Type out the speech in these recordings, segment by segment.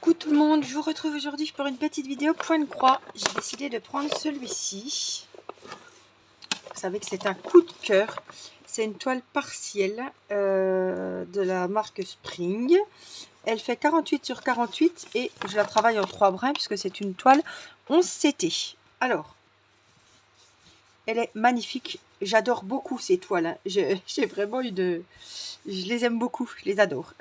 Coucou tout le monde, je vous retrouve aujourd'hui pour une petite vidéo point de croix. J'ai décidé de prendre celui-ci. Vous savez que c'est un coup de cœur. C'est une toile partielle de la marque Spring. Elle fait 48 sur 48 et je la travaille en 3 brins puisque c'est une toile 11 CT. Alors, elle est magnifique. J'adore beaucoup ces toiles. Hein. J'ai vraiment eu de... Je les aime beaucoup, je les adore.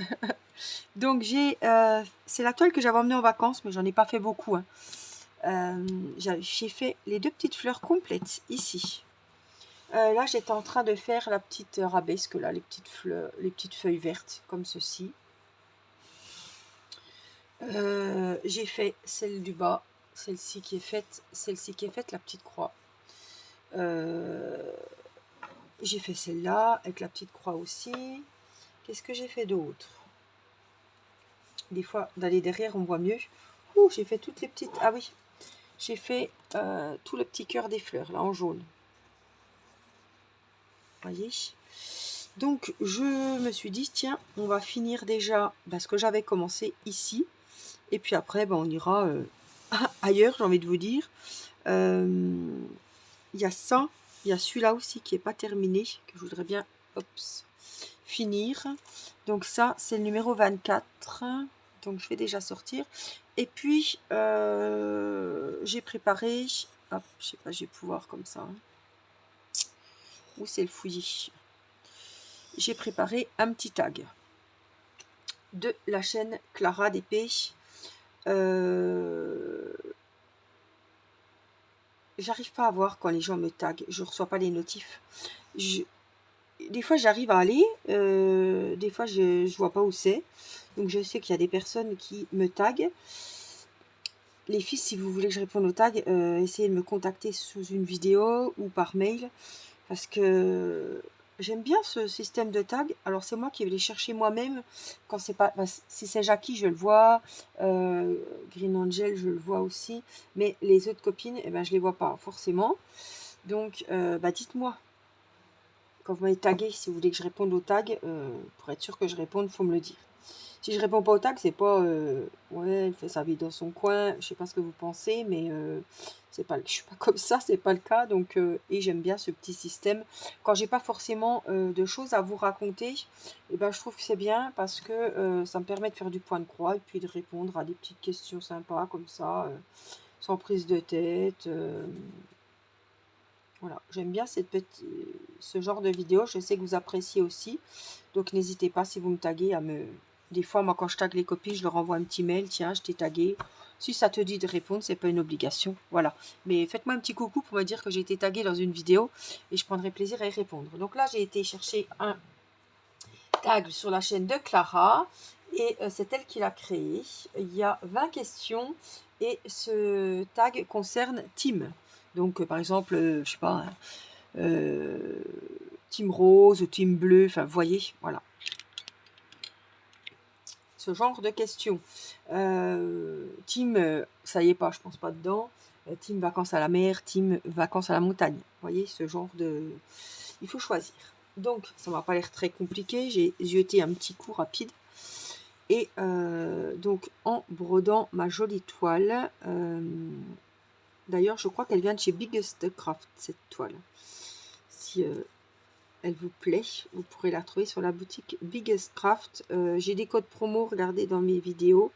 Donc c'est la toile que j'avais emmenée en vacances, mais j'en ai pas fait beaucoup. Hein. J'ai fait les 2 petites fleurs complètes ici. Là, j'étais en train de faire la petite arabesque, là, les petites fleurs, les petites feuilles vertes, comme ceci. J'ai fait celle du bas, celle-ci qui est faite, la petite croix. J'ai fait celle-là avec la petite croix aussi. Qu'est-ce que j'ai fait d'autre? Des fois, d'aller derrière, on voit mieux. Ouh, j'ai fait toutes les petites... Ah oui, j'ai fait tout le petit cœur des fleurs, là, en jaune. Voyez. Donc, je me suis dit, tiens, on va finir déjà ce que j'avais commencé ici. Et puis après, on ira ailleurs, j'ai envie de vous dire. Il y a ça, il y a celui-là aussi qui n'est pas terminé, que je voudrais bien finir. Donc ça, c'est le numéro 24. Donc, je vais déjà sortir. Et puis, j'ai préparé... Hop, je sais pas, je vais pouvoir comme ça. Hein. Où c'est le fouillis? J'ai préparé un petit tag de la chaîne Clara d'Épée. J'arrive pas à voir quand les gens me taguent. Je reçois pas les notifs. Des fois, j'arrive à aller. Des fois, je vois pas où c'est. Donc, je sais qu'il y a des personnes qui me taguent. Les filles, si vous voulez que je réponde aux tags, essayez de me contacter sous une vidéo ou par mail. Parce que j'aime bien ce système de tag. Alors, c'est moi qui vais les chercher moi-même. Quand c'est pas... si c'est Jackie, je le vois. Green Angel, je le vois aussi. Mais les autres copines, je les vois pas forcément. Donc, dites-moi. Quand vous m'avez tagué, si vous voulez que je réponde aux tags, pour être sûr que je réponde, il faut me le dire. Si je réponds pas au tag, c'est pas ouais, elle fait sa vie dans son coin, je sais pas ce que vous pensez, mais c'est pas, je suis pas comme ça, c'est pas le cas. Donc et j'aime bien ce petit système. Quand j'ai pas forcément de choses à vous raconter, je trouve que c'est bien parce que ça me permet de faire du point de croix et puis de répondre à des petites questions sympas comme ça, sans prise de tête. Voilà, j'aime bien ce genre de vidéo. Je sais que vous appréciez aussi. Donc, n'hésitez pas si vous me taguez à me... Des fois, moi, quand je tague les copines, je leur envoie un petit mail. Tiens, je t'ai tagué. Si ça te dit de répondre, c'est pas une obligation. Voilà. Mais faites-moi un petit coucou pour me dire que j'ai été taguée dans une vidéo et je prendrai plaisir à y répondre. Donc là, j'ai été chercher un tag sur la chaîne de Clara et c'est elle qui l'a créé. Il y a 20 questions et ce tag concerne Tim. Donc, par exemple, je sais pas, team rose ou team bleu, enfin, vous voyez, voilà. Ce genre de questions. Team, ça y est pas, je pense pas dedans. Team vacances à la mer, team vacances à la montagne. Vous voyez, ce genre de... Il faut choisir. Donc, ça m'a pas l'air très compliqué. J'ai jeté un petit coup rapide. Et donc, en brodant ma jolie toile... D'ailleurs, je crois qu'elle vient de chez Biggest Craft, cette toile. Si elle vous plaît, vous pourrez la trouver sur la boutique Biggest Craft. J'ai des codes promo, regardez dans mes vidéos.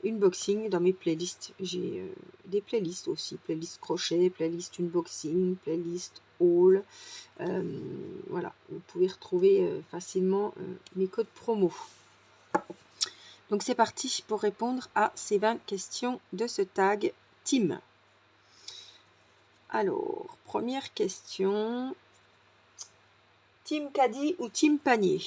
Unboxing, dans mes playlists. J'ai des playlists aussi. Playlist crochet, playlist unboxing, playlist haul. Voilà, vous pouvez retrouver facilement mes codes promo. Donc c'est parti pour répondre à ces 20 questions de ce tag Team. Alors, première question. Team Caddy ou Team Panier?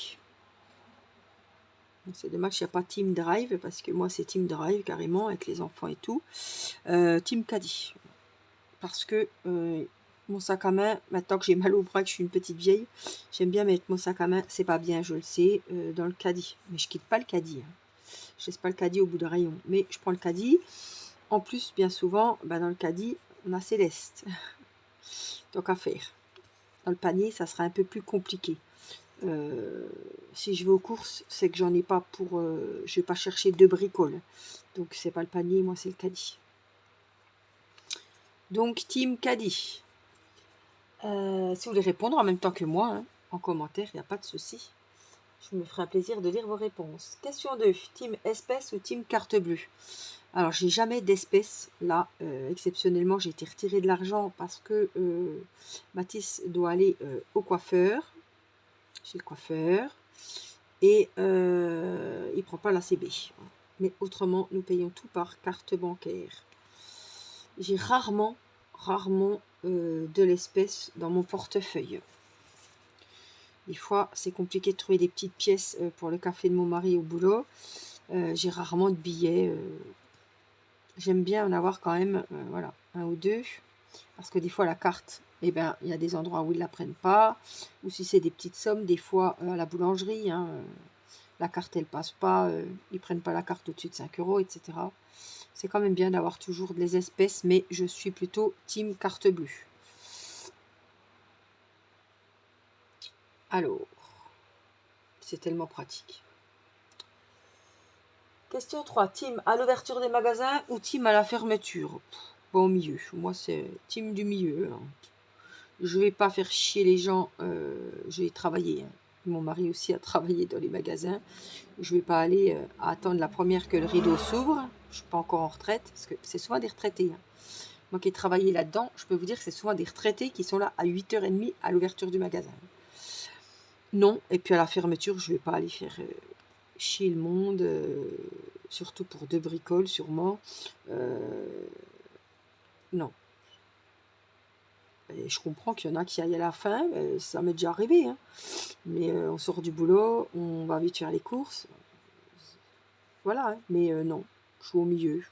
C'est dommage qu'il n'y a pas Team Drive, parce que moi c'est Team Drive carrément, avec les enfants et tout. Team Caddy. Parce que mon sac à main, maintenant que j'ai mal au bras, que je suis une petite vieille, j'aime bien mettre mon sac à main, c'est pas bien, je le sais, dans le caddie. Mais je quitte pas le caddie. Hein. Je laisse pas le caddie au bout d'un rayon. Mais je prends le caddie. En plus, bien souvent, dans le caddie, on a Céleste. Donc à faire. Dans le panier, ça sera un peu plus compliqué. Si je vais aux courses, c'est que j'en ai pas pour... je vais pas chercher 2 bricoles. Donc c'est pas le panier, moi c'est le caddie. Donc team caddie. Si vous voulez répondre en même temps que moi, hein, en commentaire, il n'y a pas de souci. Je me ferai un plaisir de lire vos réponses. Question 2. Team espèce ou team carte bleue? Alors, j'ai jamais d'espèce. Là, exceptionnellement, j'ai été retiré de l'argent parce que Mathis doit aller au coiffeur, chez le coiffeur, et il prend pas la CB. Mais autrement, nous payons tout par carte bancaire. J'ai rarement de l'espèce dans mon portefeuille. Des fois, c'est compliqué de trouver des petites pièces pour le café de mon mari au boulot. J'ai rarement de billets. J'aime bien en avoir quand même, voilà, 1 ou 2. Parce que des fois, la carte, eh ben, il y a des endroits où ils ne la prennent pas. Ou si c'est des petites sommes, des fois, à la boulangerie, hein, la carte, elle passe pas. Ils ne prennent pas la carte au-dessus de 5 euros, etc. C'est quand même bien d'avoir toujours des espèces, mais je suis plutôt team carte bleue. Alors, c'est tellement pratique. Question 3. Team à l'ouverture des magasins ou team à la fermeture? Bon, au milieu. Moi, c'est team du milieu. Hein. Je vais pas faire chier les gens. Je vais travailler. Hein. Mon mari aussi a travaillé dans les magasins. Je vais pas aller attendre la première que le rideau s'ouvre. Je suis pas encore en retraite. Parce que c'est souvent des retraités. Hein. Moi qui ai travaillé là-dedans, je peux vous dire que c'est souvent des retraités qui sont là à 8h30 à l'ouverture du magasin. Non. Et puis à la fermeture, je vais pas aller faire... chier le monde, surtout pour 2 bricoles sûrement. Non. Et je comprends qu'il y en a qui aillent à la fin, ça m'est déjà arrivé. Hein. Mais on sort du boulot, on va vite faire les courses. Voilà, hein. Mais non, je suis au milieu.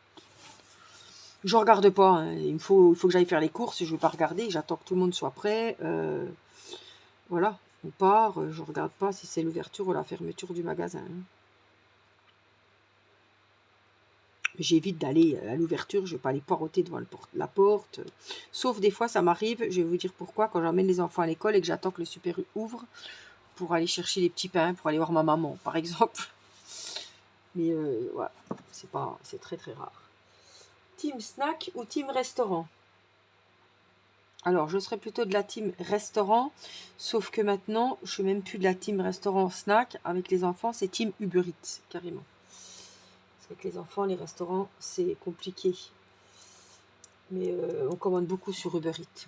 Je regarde pas, hein. Il faut que j'aille faire les courses, je ne vais pas regarder, j'attends que tout le monde soit prêt. Voilà, on part, je ne regarde pas si c'est l'ouverture ou la fermeture du magasin. Hein. J'évite d'aller à l'ouverture, je ne vais pas aller poireauter devant la porte. Sauf des fois, ça m'arrive, je vais vous dire pourquoi, quand j'emmène les enfants à l'école et que j'attends que le super U ouvre pour aller chercher les petits pains, pour aller voir ma maman, par exemple. Mais voilà, c'est très très rare. Team snack ou team restaurant? Alors, je serais plutôt de la team restaurant, sauf que maintenant, je ne suis même plus de la team restaurant snack. Avec les enfants, c'est team Uber Eats, carrément. Parce que les enfants, les restaurants, c'est compliqué. Mais on commande beaucoup sur Uber Eats.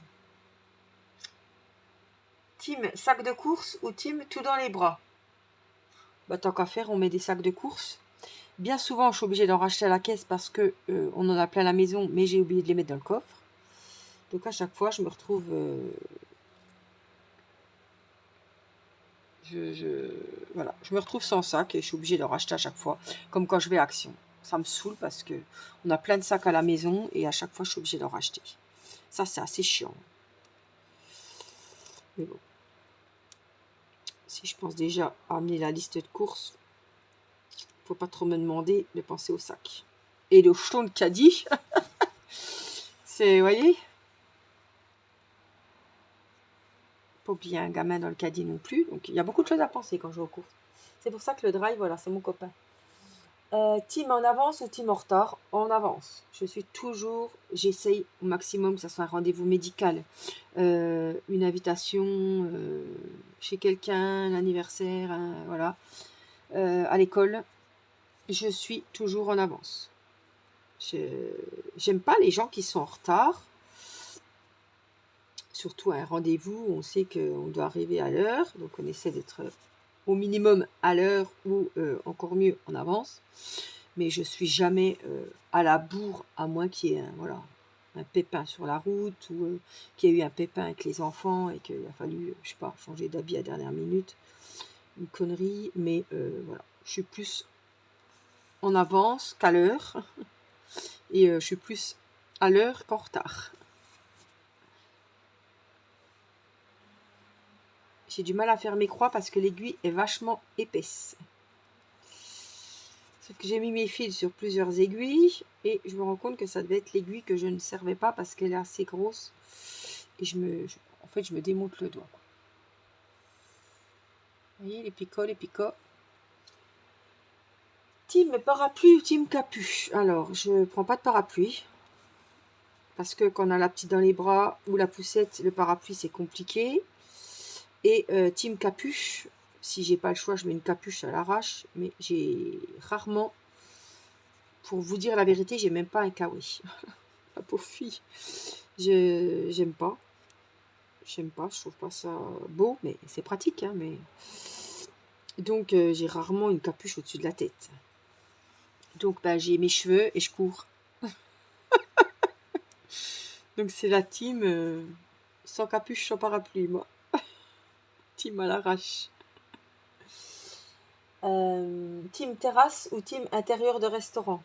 Team sac de course ou team tout dans les bras? Bah, tant qu'à faire, on met des sacs de course. Bien souvent, je suis obligée d'en racheter à la caisse parce que on en a plein à la maison, mais j'ai oublié de les mettre dans le coffre. Donc à chaque fois, je me retrouve... voilà, je me retrouve sans sac et je suis obligée d'en racheter à chaque fois. Comme quand je vais à Action. Ça me saoule parce que on a plein de sacs à la maison et à chaque fois, je suis obligée d'en racheter. Ça, c'est assez chiant. Mais bon. Si je pense déjà à amener la liste de courses, faut pas trop me demander de penser au sac. Et le jeton de caddie, c'est, vous voyez, pas oublier un gamin dans le caddie non plus. Donc, il y a beaucoup de choses à penser quand je vais aux courses. C'est pour ça que le drive, voilà, c'est mon copain. Team en avance ou team en retard? En avance. J'essaye au maximum que ça soit un rendez-vous médical, une invitation chez quelqu'un, un anniversaire, voilà, à l'école. Je suis toujours en avance. J'aime pas les gens qui sont en retard. Surtout à un rendez-vous, on sait qu'on doit arriver à l'heure, donc on essaie d'être au minimum à l'heure ou encore mieux en avance. Mais je suis jamais à la bourre, à moins qu'il y ait un pépin sur la route ou qu'il y ait eu un pépin avec les enfants et qu'il a fallu, je sais pas, changer d'habit à dernière minute. Une connerie, mais voilà. Je suis plus en avance qu'à l'heure et je suis plus à l'heure qu'en retard. J'ai du mal à faire mes croix parce que l'aiguille est vachement épaisse. Sauf que j'ai mis mes fils sur plusieurs aiguilles et je me rends compte que ça devait être l'aiguille que je ne servais pas parce qu'elle est assez grosse. Et en fait, je me démonte le doigt. Vous voyez, les picots, les picots. Team parapluie ou team capuche? Alors, je prends pas de parapluie. Parce que quand on a la petite dans les bras ou la poussette, le parapluie, c'est compliqué. Et team capuche, si j'ai pas le choix, je mets une capuche à l'arrache. Mais j'ai rarement, pour vous dire la vérité, j'ai même pas un kawaii. La pauvre fille. J'aime pas. J'aime pas, je trouve pas ça beau, mais c'est pratique. Hein, mais... Donc, j'ai rarement une capuche au-dessus de la tête. Donc, bah, j'ai mes cheveux et je cours. Donc, c'est la team sans capuche, sans parapluie, moi. Team à l'arrache. Team terrasse ou team intérieur de restaurant?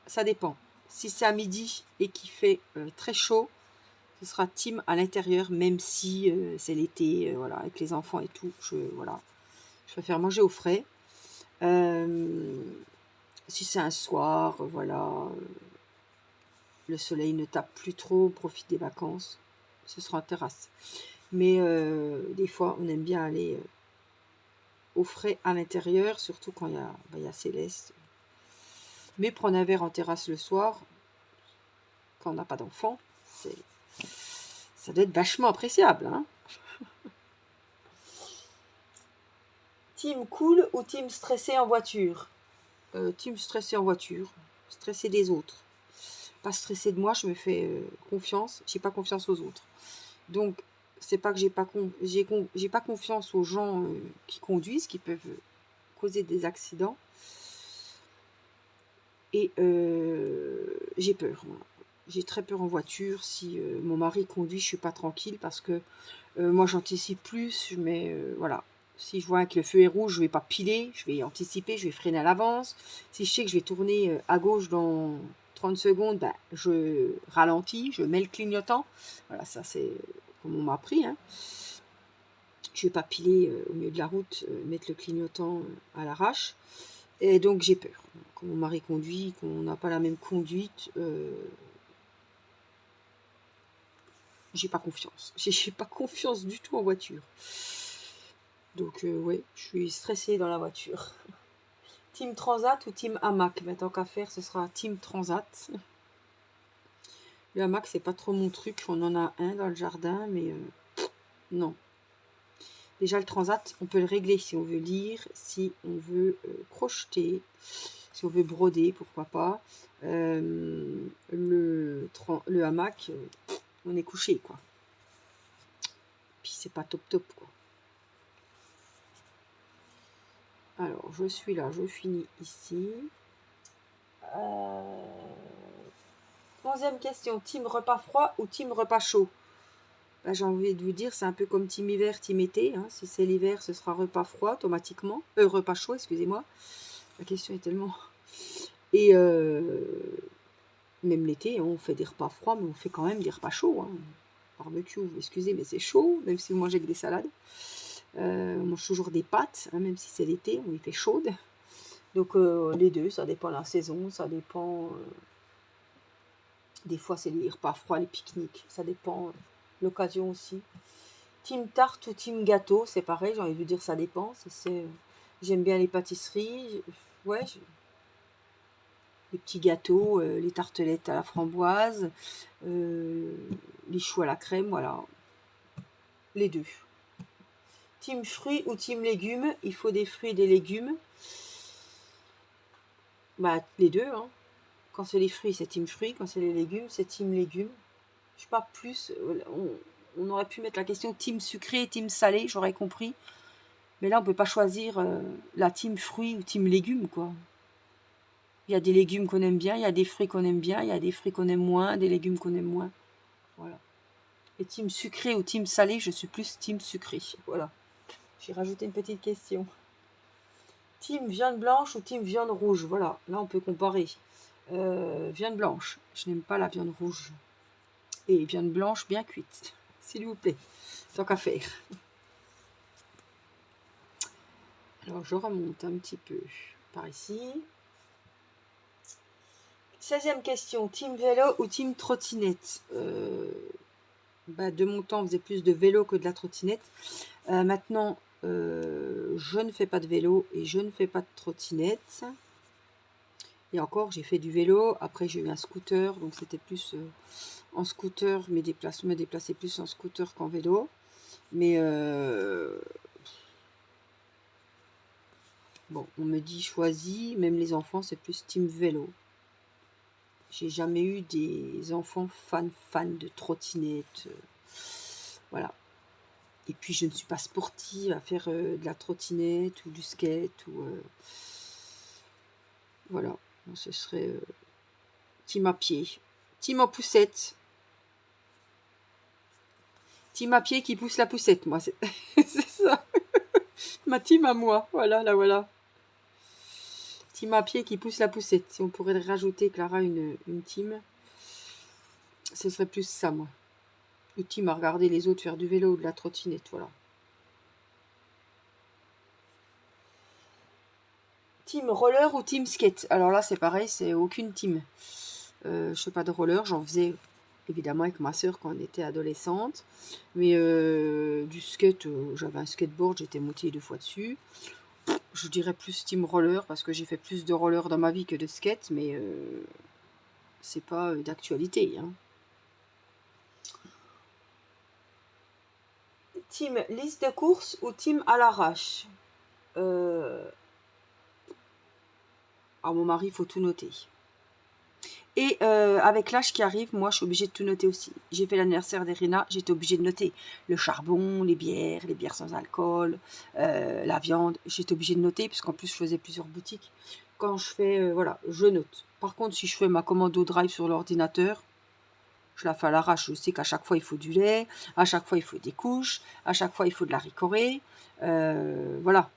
Ça dépend. Si c'est à midi et qu'il fait très chaud, ce sera team à l'intérieur, même si c'est l'été, voilà, avec les enfants et tout. Voilà, je préfère manger au frais. Si c'est un soir, voilà, le soleil ne tape plus trop, on profite des vacances, ce sera en terrasse. Mais des fois, on aime bien aller au frais à l'intérieur, surtout quand il y a Céleste. Mais prendre un verre en terrasse le soir, quand on n'a pas d'enfant, ça doit être vachement appréciable. Hein. Team cool ou team stressé en voiture? Team stressé en voiture, stressé des autres. Pas stressé de moi, je me fais confiance, j'ai pas confiance aux autres. Donc, c'est pas que j'ai pas confiance aux gens qui conduisent, qui peuvent causer des accidents. Et j'ai peur. Moi. J'ai très peur en voiture. Si mon mari conduit, je suis pas tranquille parce que moi j'anticipe plus. Mais voilà. Si je vois que le feu est rouge, je vais pas piler, je vais anticiper, je vais freiner à l'avance. Si je sais que je vais tourner à gauche dans 30 secondes, ben, je ralentis, je mets le clignotant. Voilà, ça c'est comme on m'a appris. Hein. Je vais pas piler au milieu de la route, mettre le clignotant à l'arrache. Et donc j'ai peur. Quand mon mari conduit, qu'on n'a pas la même conduite, j'ai pas confiance. J'ai pas confiance du tout en voiture. Donc ouais, je suis stressée dans la voiture. Team Transat ou Team hamac? Mais tant qu'à faire, ce sera Team Transat. Le hamac, c'est pas trop mon truc. On en a un dans le jardin, mais non. Déjà, le Transat, on peut le régler si on veut lire, si on veut crocheter, si on veut broder, pourquoi pas. Le hamac, on est couché, quoi. Puis c'est pas top top, quoi. Alors, je suis là, je finis ici. 11e question, team repas froid ou team repas chaud? Bah, j'ai envie de vous dire, c'est un peu comme team hiver, team été. Hein. Si c'est l'hiver, ce sera repas froid automatiquement. Repas chaud, excusez-moi. La question est tellement... Et même l'été, hein, on fait des repas froids, mais on fait quand même des repas chauds. Hein. Barbecue, excusez, mais c'est chaud, même si vous mangez que des salades. On mange toujours des pâtes, hein, même si c'est l'été, on les fait chaudes. Donc les deux, ça dépend de la saison, ça dépend... des fois, c'est les repas froids, les pique-niques, ça dépend l'occasion aussi. Team tarte ou team gâteau, c'est pareil, j'ai envie de vous dire, ça dépend. J'aime bien les pâtisseries, ouais, les petits gâteaux, les tartelettes à la framboise, les choux à la crème, voilà. Les deux. Team fruits ou team légumes, il faut des fruits et des légumes. Bah, les deux, hein. Quand c'est les fruits, c'est team fruits. Quand c'est les légumes, c'est team légumes. Je sais pas plus. On aurait pu mettre la question team sucré et team salé, j'aurais compris. Mais là, on peut pas choisir la team fruits ou team légumes, quoi. Il y a des légumes qu'on aime bien, il y a des fruits qu'on aime bien, il y a des fruits qu'on aime moins, des légumes qu'on aime moins. Voilà. Et team sucré ou team salé, je suis plus team sucré. Voilà. J'ai rajouté une petite question. Team viande blanche ou team viande rouge? Voilà, là on peut comparer. Viande blanche, je n'aime pas la viande rouge. Et viande blanche bien cuite, s'il vous plaît. Tant qu'à faire. Alors je remonte un petit peu par ici. 16e question, team vélo ou team trottinette? De mon temps, on faisait plus de vélo que de la trottinette. Maintenant, Je ne fais pas de vélo et je ne fais pas de trottinette. Et encore, j'ai fait du vélo. Après, j'ai eu un scooter, donc c'était plus en scooter, me déplacer plus en scooter qu'en vélo. Mais bon, on me dit choisis, même les enfants, c'est plus team vélo. J'ai jamais eu des enfants fans de trottinette. Voilà. Et puis, je ne suis pas sportive à faire de la trottinette ou du skate. Voilà. Ce serait team à pied. Team en poussette. Team à pied qui pousse la poussette, moi. C'est ça. Ma team à moi. Voilà, là, voilà. Team à pied qui pousse la poussette. Si on pourrait rajouter, Clara, une team, ce serait plus ça, moi. Ou team à regarder les autres faire du vélo ou de la trottinette, voilà. Team roller ou team skate? Alors là, c'est pareil, c'est aucune team. Je fais pas de roller, j'en faisais évidemment avec ma soeur quand on était adolescente. Mais du skate, j'avais un skateboard, j'étais montée 2 fois dessus. Je dirais plus team roller parce que j'ai fait plus de roller dans ma vie que de skate, mais c'est pas d'actualité. Hein. Team liste de courses ou team à l'arrache? À mon mari, il faut tout noter. Et avec l'âge qui arrive, moi, je suis obligée de tout noter aussi. J'ai fait l'anniversaire d'Irina, j'étais obligée de noter le charbon, les bières sans alcool, la viande. J'étais obligée de noter, puisqu'en plus, je faisais plusieurs boutiques. Quand je fais, voilà, je note. Par contre, si je fais ma commande au drive sur l'ordinateur, je la fais à l'arrache. Je sais qu'à chaque fois, il faut du lait, à chaque fois, il faut des couches, à chaque fois, il faut de la ricorée. Voilà.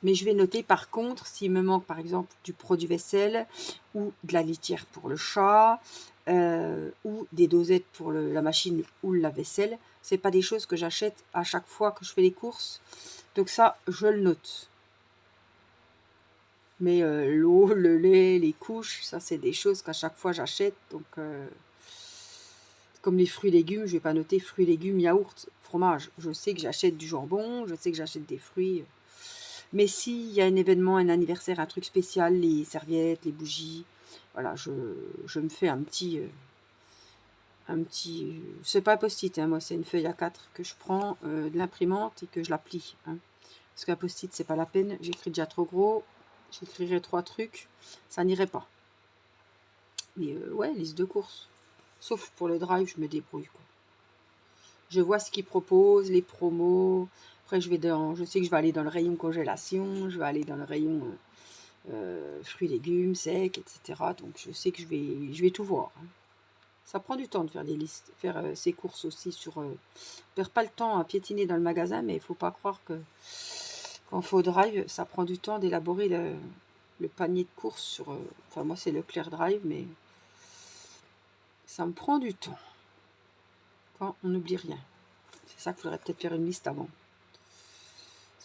Mais je vais noter par contre s'il me manque par exemple du produit vaisselle ou de la litière pour le chat ou des dosettes pour la machine ou la vaisselle. C'est pas des choses que j'achète à chaque fois que je fais les courses. Donc ça, je le note. Mais l'eau, le lait, les couches, ça c'est des choses qu'à chaque fois j'achète. Donc comme les fruits et légumes, je vais pas noter fruits, légumes, yaourt, fromage. Je sais que j'achète du jambon, je sais que j'achète des fruits. Mais s'il y a un événement, un anniversaire, un truc spécial, les serviettes, les bougies, voilà, je me fais un petit c'est pas un post-it, hein, moi c'est une feuille A4 que je prends de l'imprimante et que je la plie. Hein. Parce qu'un post-it, c'est pas la peine, j'écris déjà trop gros, j'écrirai 3 trucs, ça n'irait pas. Mais ouais, liste de courses. Sauf pour le drive, je me débrouille, quoi. Je vois ce qu'ils proposent, les promos. Après, je sais que je vais aller dans le rayon congélation, je vais aller dans le rayon fruits, légumes, secs, etc. Donc, je sais que je vais tout voir. Hein. Ça prend du temps de faire des listes, faire ces courses aussi sur. On perd pas le temps à piétiner dans le magasin, mais il faut pas croire que quand il faut drive, ça prend du temps d'élaborer le panier de courses sur. Enfin, moi, c'est Leclerc Drive, mais ça me prend du temps. Quand on n'oublie rien. C'est ça qu'il faudrait peut-être faire une liste avant.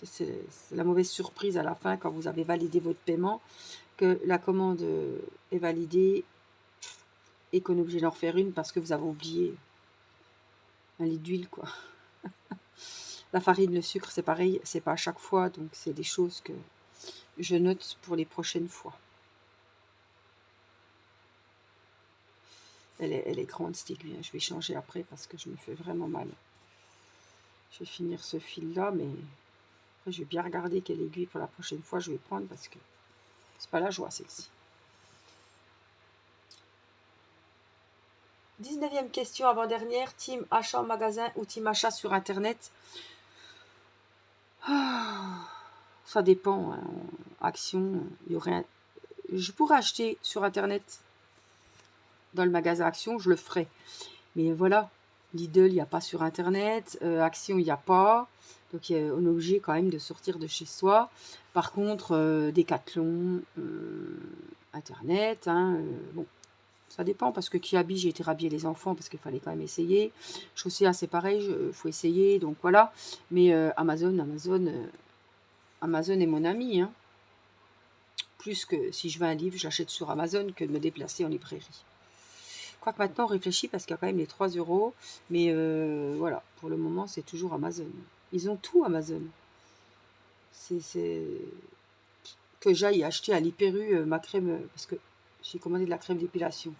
C'est la mauvaise surprise à la fin quand vous avez validé votre paiement, que la commande est validée et qu'on est obligé d'en refaire une parce que vous avez oublié un litre d'huile, quoi. La farine, le sucre, c'est pareil, c'est pas à chaque fois, donc c'est des choses que je note pour les prochaines fois. Elle est grande cette aiguille, je vais changer après parce que je me fais vraiment mal. Je vais finir ce fil là, mais après je vais bien regarder quelle aiguille pour la prochaine fois je vais prendre parce que c'est pas la joie celle-ci. 19e question avant-dernière, team achat en magasin ou team achat sur internet? Ça dépend. Hein. Action, il y aurait je pourrais acheter sur internet dans le magasin Action, je le ferai. Mais voilà, Lidl, il n'y a pas sur internet, Action, il n'y a pas. Donc on est obligé quand même de sortir de chez soi. Par contre, Decathlon, internet, hein, bon. Ça dépend parce que Kiabi, j'ai été rhabiller les enfants parce qu'il fallait quand même essayer. Chaussea, c'est pareil, il faut essayer, donc voilà. Mais Amazon est mon ami. Hein. Plus que si je veux un livre, je l'achète sur Amazon que de me déplacer en librairie. Quoique maintenant, on réfléchit parce qu'il y a quand même les 3 euros. Mais voilà, pour le moment, c'est toujours Amazon. Ils ont tout Amazon. c'est que j'aille acheter à l'Hyper U ma crème, parce que j'ai commandé de la crème d'épilation.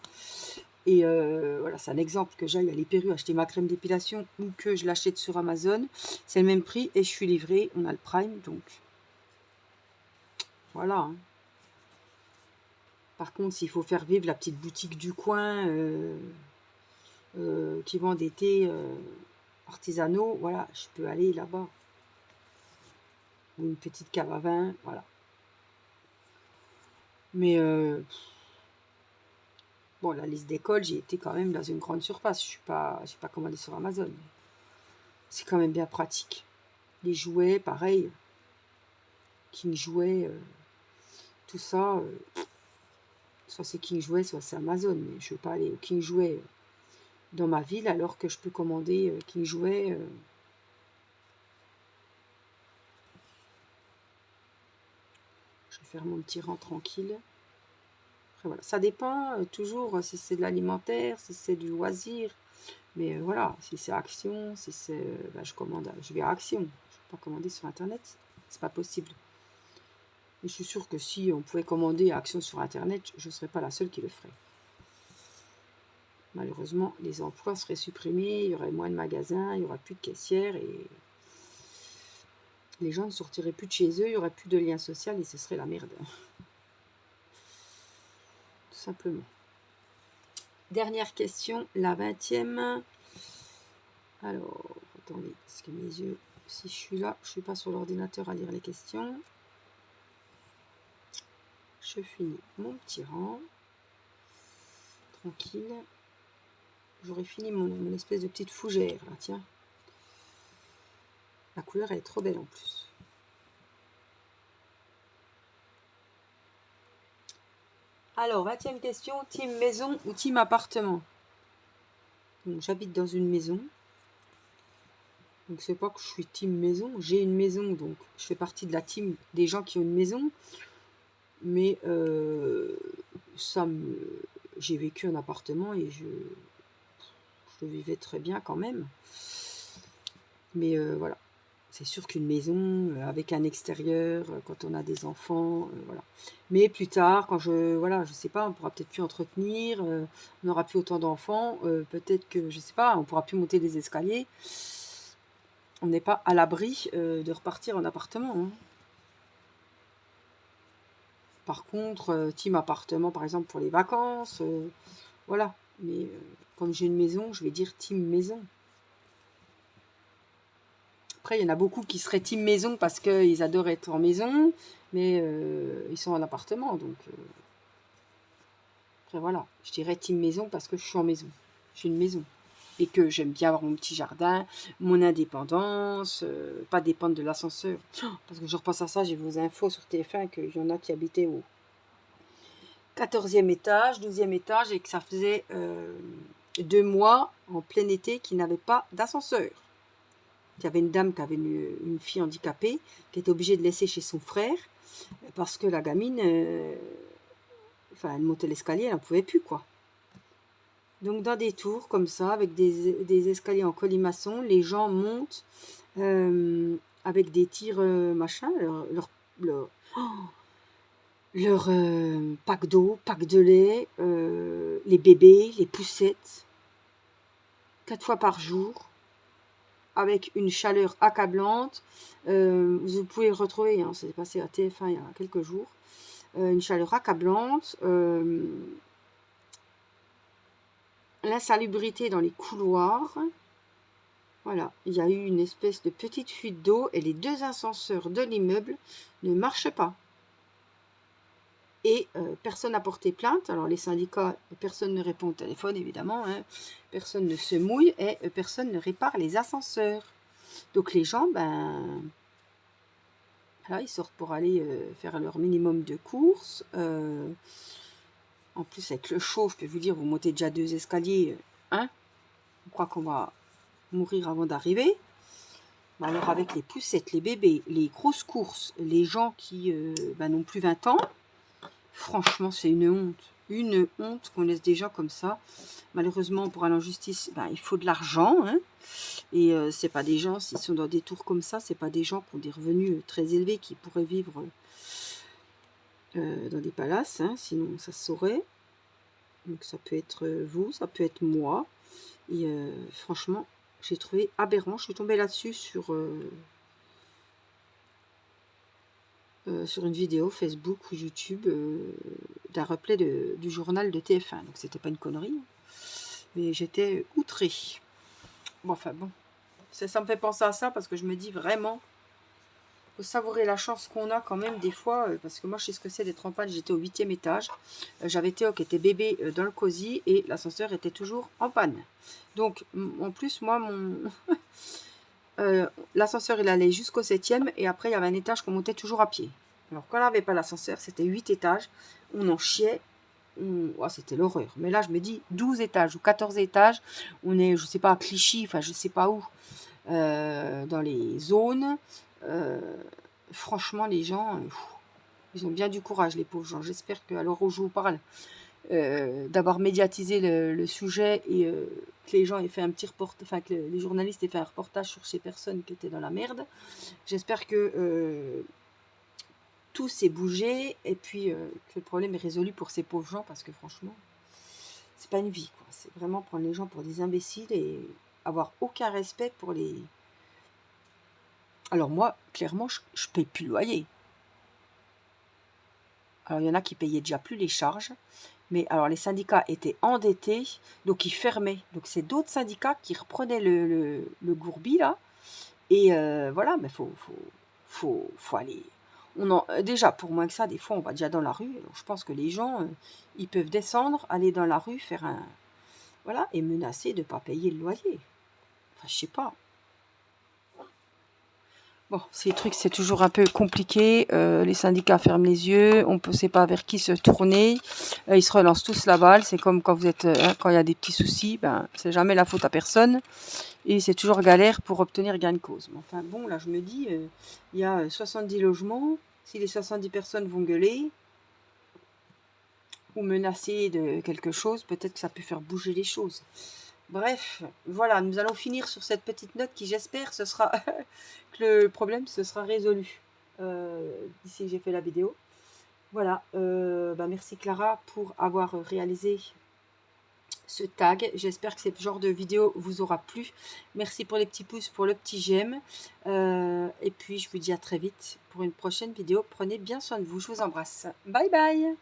Et voilà, c'est un exemple, que j'aille à l'Hyper U acheter ma crème d'épilation ou que je l'achète sur Amazon. C'est le même prix et je suis livrée. On a le Prime, donc voilà. Hein. Par contre, s'il faut faire vivre la petite boutique du coin qui vend des thés artisanaux, voilà, je peux aller là-bas. Ou une petite cave à vin, voilà. Mais bon, la liste d'école, j'ai été quand même dans une grande surface. J'ai pas commandé sur Amazon. C'est quand même bien pratique. Les jouets, pareil. King Jouets, tout ça. Soit c'est King Jouets, soit c'est Amazon. Mais je ne veux pas aller au King Jouets dans ma ville alors que je peux commander King Jouets. Je vais faire mon petit rang tranquille. Après, voilà. Ça dépend toujours si c'est de l'alimentaire, si c'est du loisir. Mais voilà, si c'est Action, si c'est... je commande, je vais à Action. Je ne vais pas commander sur Internet. C'est pas possible. Et je suis sûre que si on pouvait commander à Action sur Internet, je ne serais pas la seule qui le ferait. Malheureusement, les emplois seraient supprimés, il y aurait moins de magasins, il n'y aurait plus de caissières et les gens ne sortiraient plus de chez eux, il n'y aurait plus de lien social et ce serait la merde. Tout simplement. Dernière question, la 20e. Alors, attendez, parce que mes yeux, si je suis là, je ne suis pas sur l'ordinateur à lire les questions. Je finis mon petit rang. Tranquille. J'aurais fini mon espèce de petite fougère, là, tiens. La couleur, elle est trop belle en plus. Alors, 20e question, team maison ou team appartement? Donc, j'habite dans une maison. Donc, c'est pas que je suis team maison. J'ai une maison, donc je fais partie de la team des gens qui ont une maison. Mais j'ai vécu en appartement et je vivais très bien quand même. Mais voilà. C'est sûr qu'une maison avec un extérieur, quand on a des enfants, voilà. Mais plus tard, quand je sais pas, on pourra peut-être plus entretenir, on n'aura plus autant d'enfants, peut-être que, je sais pas, on pourra plus monter les escaliers. On n'est pas à l'abri de repartir en appartement. Hein. Par contre, team appartement, par exemple, pour les vacances, voilà. Mais comme j'ai une maison, je vais dire team maison. Après, il y en a beaucoup qui seraient team maison parce qu'ils adorent être en maison, mais ils sont en appartement. Donc, après, voilà. Je dirais team maison parce que je suis en maison. J'ai une maison. Et que j'aime bien avoir mon petit jardin, mon indépendance, pas dépendre de l'ascenseur. Parce que je repense à ça, j'ai vos infos sur TF1 qu'il y en a qui habitaient au 14e étage, 12e étage et que ça faisait 2 mois en plein été qu'ils n'avaient pas d'ascenseur. Il y avait une dame qui avait une fille handicapée qui était obligée de laisser chez son frère parce que la gamine, elle montait l'escalier, elle n'en pouvait plus, quoi. Donc, dans des tours comme ça, avec des escaliers en colimaçon, les gens montent avec des tirs machin, leur pack d'eau, pack de lait, les bébés, les poussettes, 4 fois par jour, avec une chaleur accablante. Vous pouvez le retrouver, hein, c'est passé à TF1 il y a quelques jours. Une chaleur accablante, l'insalubrité dans les couloirs. Voilà, il y a eu une espèce de petite fuite d'eau et les 2 ascenseurs de l'immeuble ne marchent pas. Et personne n'a porté plainte. Alors les syndicats, personne ne répond au téléphone évidemment, hein. Personne ne se mouille et personne ne répare les ascenseurs. Donc les gens, voilà, ils sortent pour aller faire leur minimum de courses. En plus avec le chaud, je peux vous dire, vous montez déjà 2 escaliers, hein. On croit qu'on va mourir avant d'arriver. Alors avec les poussettes, les bébés, les grosses courses, les gens qui n'ont plus 20 ans, franchement, c'est une honte. une honte qu'on laisse des gens comme ça. Malheureusement, pour aller en justice, ben, il faut de l'argent. Hein. Et c'est pas des gens, s'ils sont dans des tours comme ça, c'est pas des gens qui ont des revenus très élevés, qui pourraient vivre dans des palaces. Hein, sinon, ça se saurait. Donc ça peut être vous, ça peut être moi. Et franchement, j'ai trouvé aberrant. Je suis tombée là-dessus sur une vidéo Facebook ou YouTube d'un replay du journal de TF1. Donc c'était pas une connerie, hein, mais j'étais outrée. Bon, enfin bon, ça me fait penser à ça parce que je me dis vraiment, faut savourer la chance qu'on a quand même des fois, parce que moi je sais ce que c'est d'être en panne. J'étais au 8e étage, j'avais Théo qui était bébé dans le cosy et l'ascenseur était toujours en panne. Donc en plus moi l'ascenseur il allait jusqu'au 7e et après il y avait un étage qu'on montait toujours à pied. Alors quand on n'avait pas l'ascenseur, c'était 8 étages, on en chiait, oh, c'était l'horreur. Mais là je me dis 12 étages ou 14 étages, on est je sais pas à Clichy, enfin je sais pas où, dans les zones. Franchement les gens, ils ont bien du courage les pauvres gens. J'espère qu'à l'heure où je vous parle, d'avoir médiatisé le sujet et que les gens aient fait un petit reportage, enfin que les journalistes aient fait un reportage sur ces personnes qui étaient dans la merde. J'espère que tout s'est bougé et puis que le problème est résolu pour ces pauvres gens parce que franchement, c'est pas une vie, quoi. C'est vraiment prendre les gens pour des imbéciles et avoir aucun respect pour les... Alors moi, clairement, je paye plus le loyer. Alors il y en a qui payaient déjà plus les charges. Mais alors les syndicats étaient endettés, donc ils fermaient. Donc c'est d'autres syndicats qui reprenaient le gourbi là. Et voilà, mais faut aller. Déjà, pour moins que ça, des fois on va déjà dans la rue. Alors, je pense que les gens, ils peuvent descendre, aller dans la rue, faire un... Voilà, et menacer de ne pas payer le loyer. Enfin, je sais pas. Bon, ces trucs, c'est toujours un peu compliqué. Les syndicats ferment les yeux, on ne sait pas vers qui se tourner. Ils se relancent tous la balle. C'est comme quand vous êtes, quand il y a des petits soucis, ben, c'est jamais la faute à personne. Et c'est toujours galère pour obtenir gain de cause. Mais enfin bon, là je me dis, il y a 70 logements. Si les 70 personnes vont gueuler ou menacer de quelque chose, peut-être que ça peut faire bouger les choses. Bref, voilà, nous allons finir sur cette petite note qui, j'espère, ce sera que le problème se sera résolu d'ici que j'ai fait la vidéo. Voilà, merci Clara pour avoir réalisé ce tag. J'espère que ce genre de vidéo vous aura plu. Merci pour les petits pouces, pour le petit j'aime. Et puis, je vous dis à très vite pour une prochaine vidéo. Prenez bien soin de vous. Je vous embrasse. Bye bye!